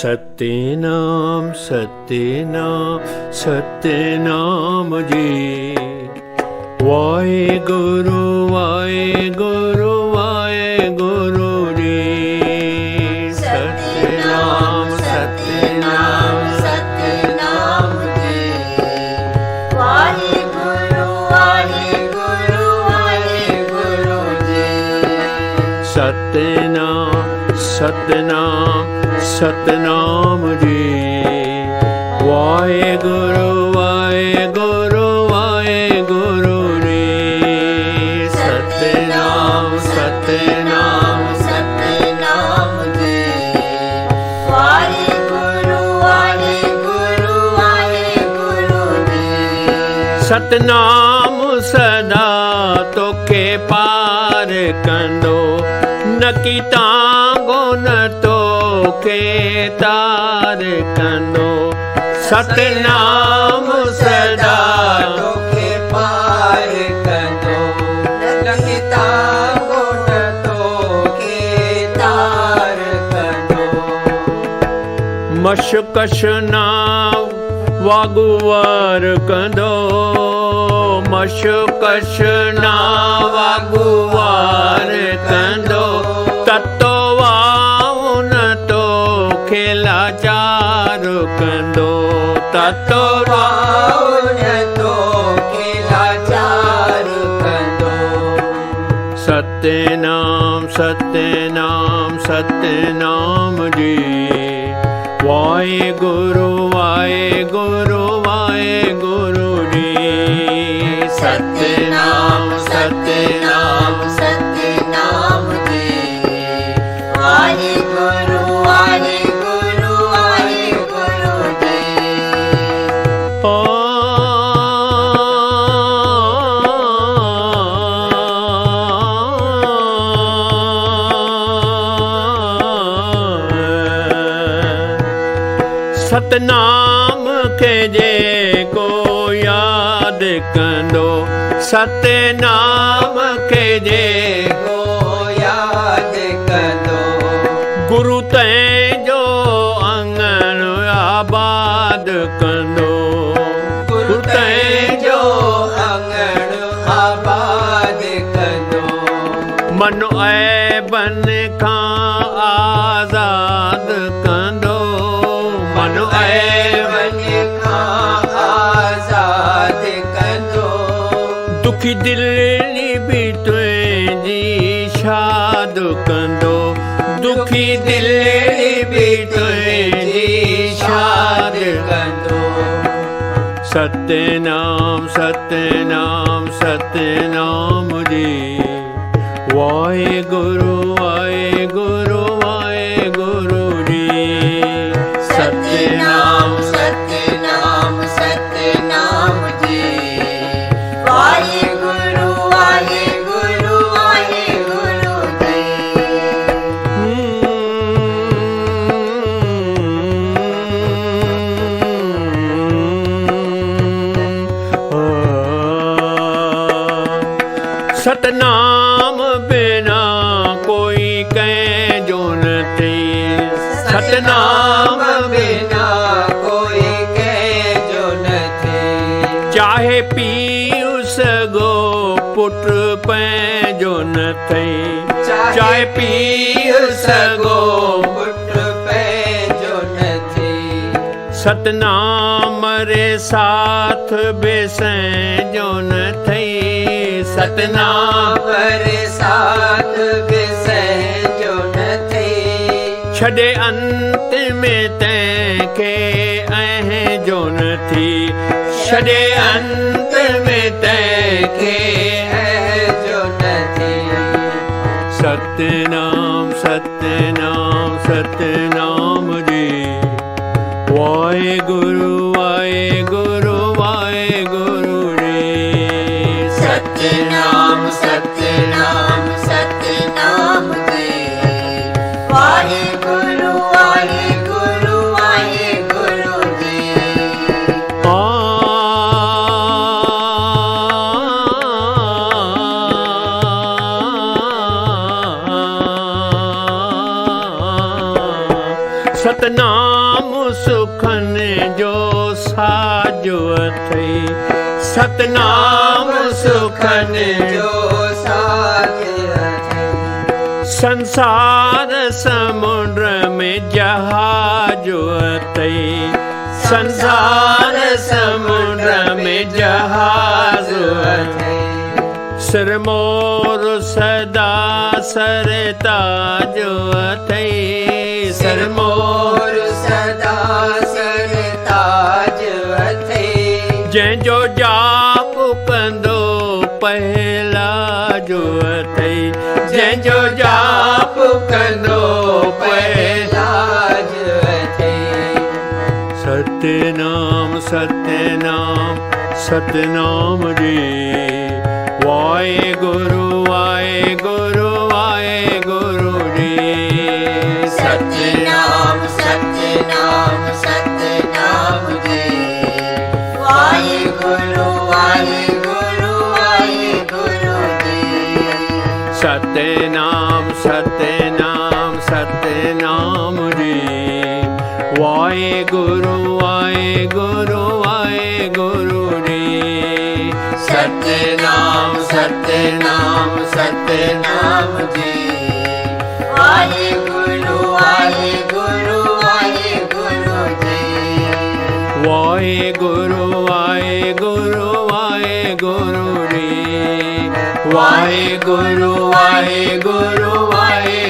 सतनाम सतनाम सतनाम जी। वाहेगुरु वाहेगुरु वाहेगुरु जी। सतनाम सतनाम सतनाम जी। वाहेगुरु वाहेगुरु वाहेगुरु जी। सतनाम सतनाम सतनाम जी। वाहेगुरु वाहेगुरु वाहेगुरु जी। सतनाम सतनाम सतनाम जी। वाहेगुरु वाहेगुरु वाहेगुरु जी। सतनाम सदा तोखे पार कंदो, नकी तांगो न तोखे तार कंदो। सतनाम सदा तोखे पार कंदो, नकी तांगो न तोखे तार कंदो। मशकश ना वागुवार कंदो, मशकश ना वागुवार कंदो। ततो वाउन तो खेला चार कंदो, ततो वाउन तो खेला चार कंदो। सतनाम सतनाम सतनाम जी। वाहेगुरु वाहेगुरु वाहेगुरु जी। सतनाम सतनाम सतनाम जी। वाहेगुरु वाहेगुरु वाहेगुरु जी। सतनाम के जे को याद कंदो, सतनाम के जे को याद कंदो। गुरु तंहिंजो अंगण आबाद कंदो, गुरु तंहिंजो अंगण आबाद कंदो। मन ऐबन खां आज़ाद कंदो, मन ऐबन खां आज़ाद कंदो। दुखी दिल बि तुंहिंजी शाद कंदो, दुखी दिल बि तुंहिंजी शाद कंदो। सतनाम सतनाम सतनाम जी। वाहेगुरु वाहेगुरु वाहेगुरु जी। सतनाम सतनाम सतनाम जी। वाहेगुरु वाहेगुरु वाहेगुरु जी। सतनाम बिना कोई कंहिंजो न थी, सतनाम बिना कोई कंहिंजो न थी। चाहे पीउ सगो पुट पंहिंजो न थई, चाहे पीउ सगो पुट पंहिंजो न थी। सतनाम रे साथ बेसंजो न थई, सतनाम रे साथ बेसंजो न थी। छॾे अंत में तंहिंखे अहिंजो न थी, छॾे अंत में तंहिंखे अहिंजो न थी। सतनाम सतनाम सतनाम जी। वाहेगुरु वाहेगुरु वाहेगुरु जी। ਸਤਿਨਾਮ ਸਤਿਨਾਮ ਸਤਿਨਾਮ ਜੀ ਵਾਹਿਗੁਰੂ ਵਾਹਿਗੁਰੂ ਵਾਹਿਗੁਰੂ ਜੀ सतनाम सुखन जो साजो थई सतनाम सुखन जो साथ संसार समुद्र में जहाज थई संसार समुद्र में जहाज सिरमोर सदा सरताज थई सिरमोर और सदा सरताज अथे जंहिंजो जाप कंदो पहला जो थई जंहिंजो जाप कंदो पहला लाज अथे सतनाम सतनाम सतनाम जी वाहेगुरु वाहेगुरु वाहेगुरु जी ਸਤਿਨਾਮ ਸਤਿਨਾਮ ਸਤਿਨਾਮ ਜੀ ਵਾਹਿਗੁਰੂ ਵਾਹਿਗੁਰੂ ਵਾਹਿਗੁਰੂ ਜੀ सतनाम सतनाम सतनाम जी वाहेगुरु वाहेगुरु वाहेगुरु जी ਸਤਿਨਾਮ ਸਤਿਨਾਮ ਸਤਿਨਾਮ ਜੀ ਵਾਹਿਗੁਰੂ ਵਾਹਿਗੁਰੂ ਵਾਹਿਗੁਰੂ ਜੀ वाहेगुरु वाहेगुरु वाहेगुरु जी वाहेगुरु वाहेगुरु वाहेगुरु